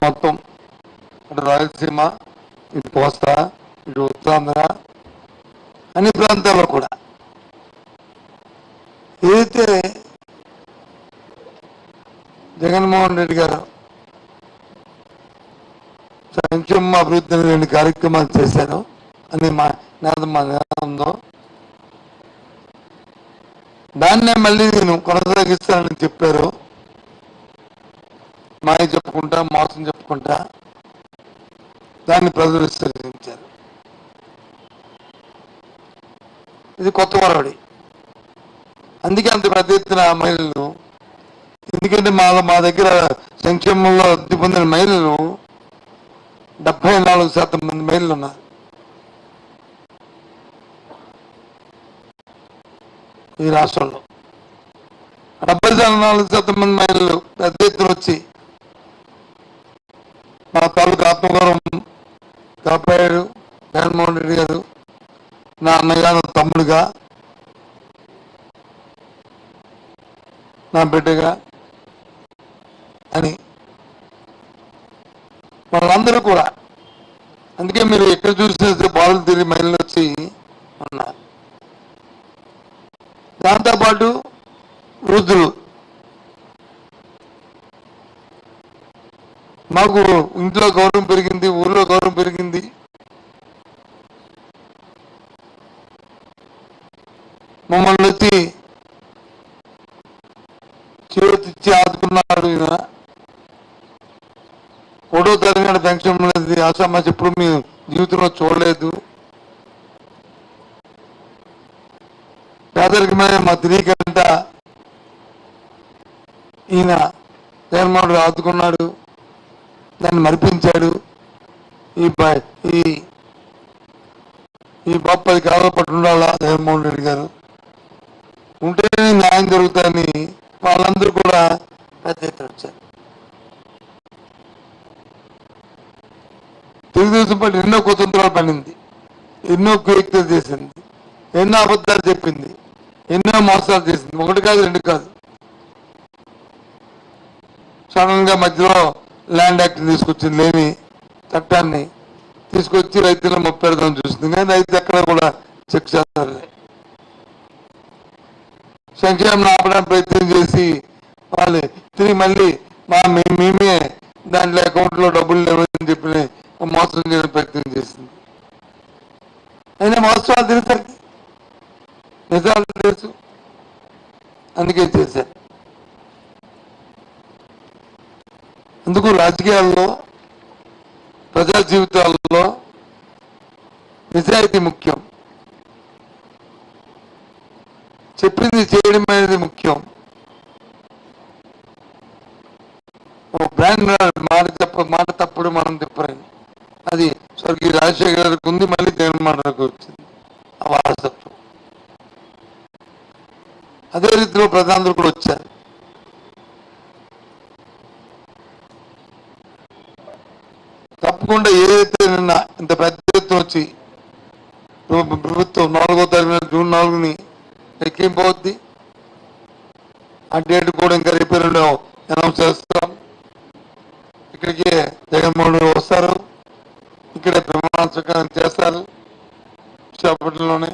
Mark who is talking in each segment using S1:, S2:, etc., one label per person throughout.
S1: మొత్తం అటు రాయలసీమ, ఇటు కోస్తా, ఇటు ఉత్తరాంధ్ర, అన్ని ప్రాంతాల్లో కూడా ఏదైతే జగన్మోహన్ రెడ్డి గారు సంక్షేమ అభివృద్ధి అనే 2 కార్యక్రమాలు చేశారు అని మా ఉందో దాన్నే మళ్ళీ నేను కొనసాగిస్తానని చెప్పారు. మాయ చెప్పుకుంటా, మోసం చెప్పుకుంటా దాన్ని ప్రజలు విశ్వసించారు. ఇది కొత్త వరవడి. అందుకే అంత పెద్ద ఎత్తున మహిళలు, ఎందుకంటే మా దగ్గర సంక్షేమంలో లబ్ధి పొందిన మహిళలు 74% మంది మహిళలు ఉన్నారు. ఈ రాష్ట్రంలో 74% మంది మహిళలు పెద్ద ఎత్తున వచ్చి మా తాలూకు ఆత్మగౌరవం కాపాడారు జగన్మోహన్ రెడ్డి గారు, నా అన్నగా, నా తమ్ముడుగా, నా బిడ్డగా అని వాళ్ళందరూ కూడా. అందుకే మీరు ఎక్కడ చూసినా బాలులు తిరిగి మహిళలు వచ్చి ఉన్నారు. దాంతోపాటు వృద్ధులు, మాకు ఇంట్లో గౌరవం పెరిగింది, ఊళ్ళో గౌరవం పెరిగింది. మమ్మల్ని వచ్చి చేతిచ్చి ఆదుకున్నాడు. ఈయన 1వ తరగతి పెన్షన్ అనేది ఆశామాసి ఎప్పుడు మీ జీవితంలో చూడలేదు. పేదరికమైన మా తిరిగికంట ఈయన జగన్మోహన్ రెడ్డి ఆదుకున్నాడు, దాన్ని మరిపించాడు. ఈ బాబు 10 కాలాల పట్టు ఉండాలా జగన్మోహన్ రెడ్డి గారు, ఉంటేనే న్యాయం జరుగుతాయని వాళ్ళందరూ కూడా పెద్ద ఎత్తున వచ్చారు. తెలుగుదేశం పార్టీ ఎన్నో కుతంత్రాలు పడింది, ఎన్నో కుయుక్తులు చేసింది, ఎన్నో అబద్ధాలు చెప్పింది, ఎన్నో మోసాలు చేసింది. 1 కాదు 2 కాదు. సడన్ గా మధ్యలో ల్యాండ్ యాక్ట్ తీసుకొచ్చింది, లేని చట్టాన్ని తీసుకొచ్చి రైతులను ముప్పెడదాం చూసింది. కానీ రైతు ఎక్కడ కూడా చెక్ చేస్తారు. సంక్షేమం ఆపడానికి ప్రయత్నం చేసి వాళ్ళు తిరిగి మళ్ళీ మేమే దాంట్లో అకౌంట్లో డబ్బులు లేవని చెప్పి మోసం చేయడం ప్రయత్నం చేసింది. అయినా మోసాలు తెలుసు, నిజాలు తెలుసు, అందుకే చేశారు. అందుకు రాజకీయాల్లో, ప్రజా జీవితాల్లో నిజాయితీ ముఖ్యం, చెప్పింది చేయడం అనేది ముఖ్యం. బ్రాండ్ మాట తప్పుడు మనం తిప్పరని అది స్వర్గీయ రాజశేఖర్ గారికి ఉంది, మళ్ళీ జగన్మోహన్కి వచ్చింది ఆ వారసత్వం. అదే రీతిలో ప్రధానులు కూడా వచ్చారు. తప్పకుండా ఏదైతే నిన్న ఇంత పెద్ద ఎత్తున వచ్చి ప్రభుత్వం 4వ తారీఖున జూన్ 4ని ఎక్కింపవుద్ది. ఆ డేట్ కూడా ఇంకా రేపు అనౌన్స్ చేస్తాం. ఇక్కడికి జగన్మోహన్ రెడ్డి వస్తారు, ఇక్కడే ప్రమాణ స్వీకారం చేస్తారు. విశాఖపట్నంలోనే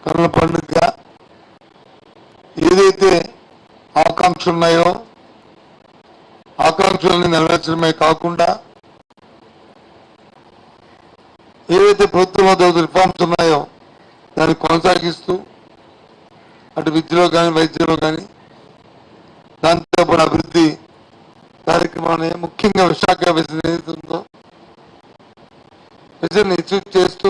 S1: కనుల పండుగ ఏదైతే ఆకాంక్షలు ఉన్నాయో ఆకాంక్షలని నెరవేర్చడమే కాకుండా ఏవైతే ప్రభుత్వంలో రిఫార్మ్స్ ఉన్నాయో దాన్ని కొనసాగిస్తూ అటు విద్యలో కానీ వైద్యంలో కానీ దాంతోపాటు అభివృద్ధి కార్యక్రమాన్ని ముఖ్యంగా విశాఖ విజన్ ఏదైతుందో విజన్ అచీవ్ చేస్తూ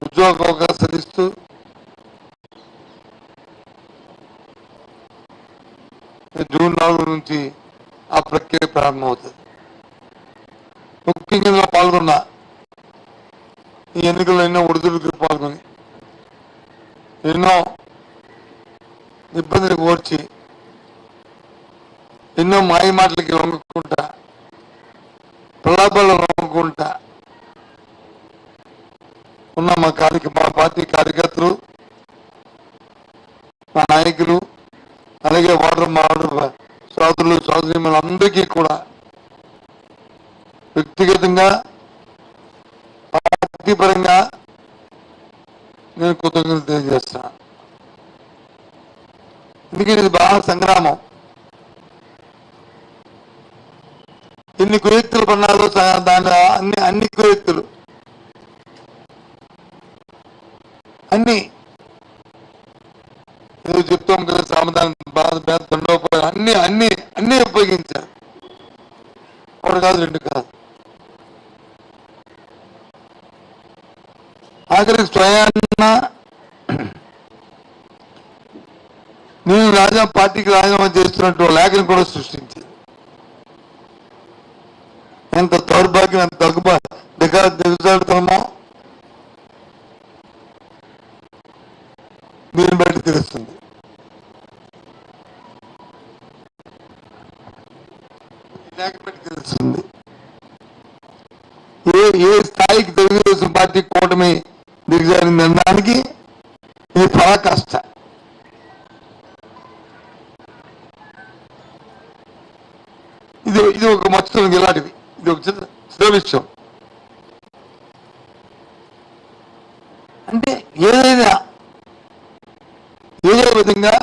S1: ఉద్యోగ అవకాశాలు ఇస్తూ జూన్ 4 నుంచి ఆ ప్రక్రియ ప్రారంభమవుతుంది. ముఖ్యంగా పాల్గొన్న ఈ ఎన్నికల్లో ఎన్నో ఒడిదుడుకులు పాల్గొని ఎన్నో ఇబ్బందులు ఓర్చి ఎన్నో మాయ మాటలకి లొంగకుండా ప్రలాభాలు లొంగకుండా ఉన్న మా పార్టీ కార్యకర్తలు, మా నాయకులు, అలాగే వాటర్ సోదరులు సోదరిమణులందరికీ కూడా వ్యక్తిగతంగా పార్టీ పరంగా నేను కృతజ్ఞతలు తెలియజేస్తాను. ఎందుకంటే ఇది బాగా సంగ్రామం. ఎన్ని కుయుక్తులు పన్నారో దాని అన్ని కుయుక్తులు అన్ని ఏదో చెప్తాం కదా, సామధానం బాధ దండోపాయం అన్ని అన్ని అన్ని ఉపయోగించారు. ఒకటి కాదు, రెండు కాదు. ఆఖరికి స్వయాన్న నేను పార్టీకి రాజీనామా చేస్తున్నట్టు లేఖను కూడా సృష్టించింది. ఎంత దౌర్భాగ్యం, ఎంత దిగజాడుతామో దీన్ని బట్టి తెలుస్తుంది. లేఖ బట్టి తెలుస్తుంది ఏ స్థాయికి తెలుగుదేశం పార్టీ కూటమి దిగజారింది అనడానికి ఇది పరాకాష్ట. ఇది ఒక మచ్చం ఇలాంటివి, ఇది ఒక చిన్న విషయం. అంటే ఏదైనా ఏదో విధంగా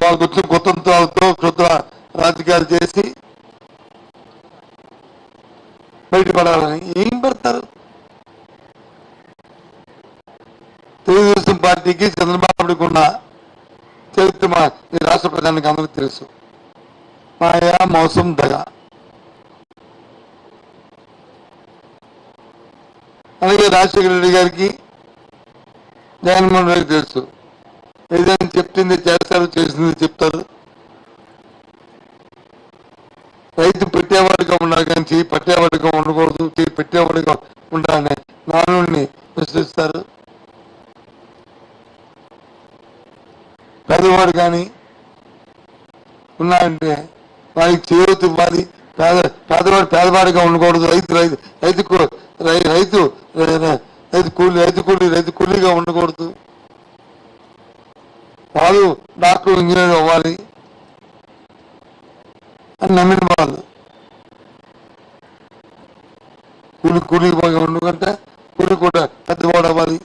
S1: వాళ్ళకు వచ్చిన కుతంత్రాలతో క్షుద్ర రాజకీయాలు చేసి బయటపడాలని ఏం పడతారు. తెలుగుదేశం పార్టీకి చంద్రబాబుకి ఉన్న చరిత్ర ఈ రాష్ట్ర ప్రజానికి అందరికీ తెలుసు. మాయా, మోసం, దగ. అలాగే రాజశేఖర రెడ్డి గారికి, జగన్మోహన్ రెడ్డి తెలుసు. ఏదైనా చెప్తుంది చేస్తారు, చేసింది చెప్తారు. రైతు పెట్టేవాడిగా ఉండాలి కానీ చేయి పట్టేవాడిగా ఉండకూడదు, చేయి పెట్టేవాడిగా ఉండాలని నానుడిని విశ్వసిస్తారు. పేదవాడు కానీ ఉన్నాయంటే వారికి చేయూత ఇవ్వాలి. పేదవాడు పేదవాడిగా ఉండకూడదు. రైతు కూలీగా ఉండకూడదు. వాళ్ళు డాక్టర్, ఇంజనీర్ అవ్వాలి అని నమ్మిన వాళ్ళు. కూలీగా ఉండకంటే కూలి కూడా పెద్దవాడు అవ్వాలి,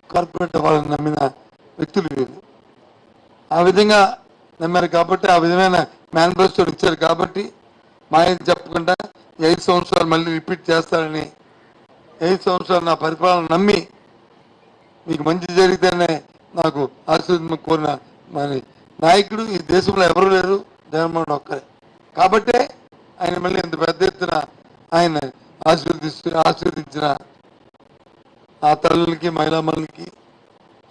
S1: కార్పొరేట్ అవ్వాలని నమ్మిన వ్యక్తులు వీళ్ళు. ఆ విధంగా నమ్మారు కాబట్టి, ఆ విధమైన మేనిఫెస్టో ఇచ్చారు కాబట్టి, మాయం చెప్పకుండా 5 సంవత్సరాలు మళ్ళీ రిపీట్ చేస్తారని, 5 సంవత్సరాలు నా పరిపాలన నమ్మి మీకు మంచి జరిగితేనే నాకు ఆశీర్వాదం కోరిన మరి నాయకుడు ఈ దేశంలో ఎవరు లేరు, జగన్మోహన్ ఒక్కరే. కాబట్టే ఆయన మళ్ళీ ఇంత పెద్ద ఎత్తున ఆయన ఆశీర్వదించిన ఆ తల్లులకి, మహిళామణులకి,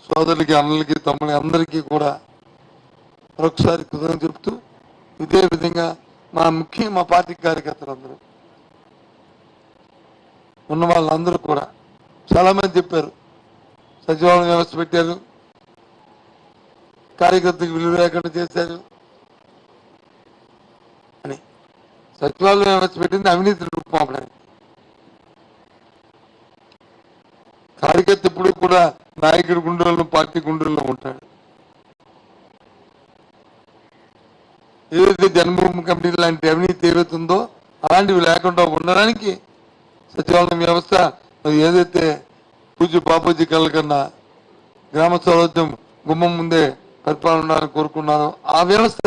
S1: సోదరులకి, అన్నలకి, తమ్ముళ్ళకి అందరికీ కూడా మరొకసారి కృతజ్ఞతలు చెప్తూ, ఇదే విధంగా మా పార్టీ కార్యకర్తలందరూ ఉన్న వాళ్ళందరూ కూడా చాలామంది చెప్పారు, సచివాలయం వ్యవస్థ పెట్టారు, కార్యకర్తలకు విలువ లేకుండా చేశారు అని. సచివాలయం వ్యవస్థ పెట్టింది అవినీతి రూపం. కార్యకర్త ఇప్పుడు కూడా నాయకుడి గుండెల్లో, పార్టీ గుండెల్లో ఉంటాడు. ఏదైతే జన్మభూమి కమిటీ లాంటి అవినీతి ఏదైతుందో అలాంటివి లేకుండా ఉండడానికి సచివాలయం వ్యవస్థ ఏదైతే పూజ్య బాపూజీ కళ్ళ కన్నా గ్రామ స్వరాజ్యం గుమ్మం ముందే పరిపాలన ఉండాలని కోరుకున్నారో ఆ వ్యవస్థ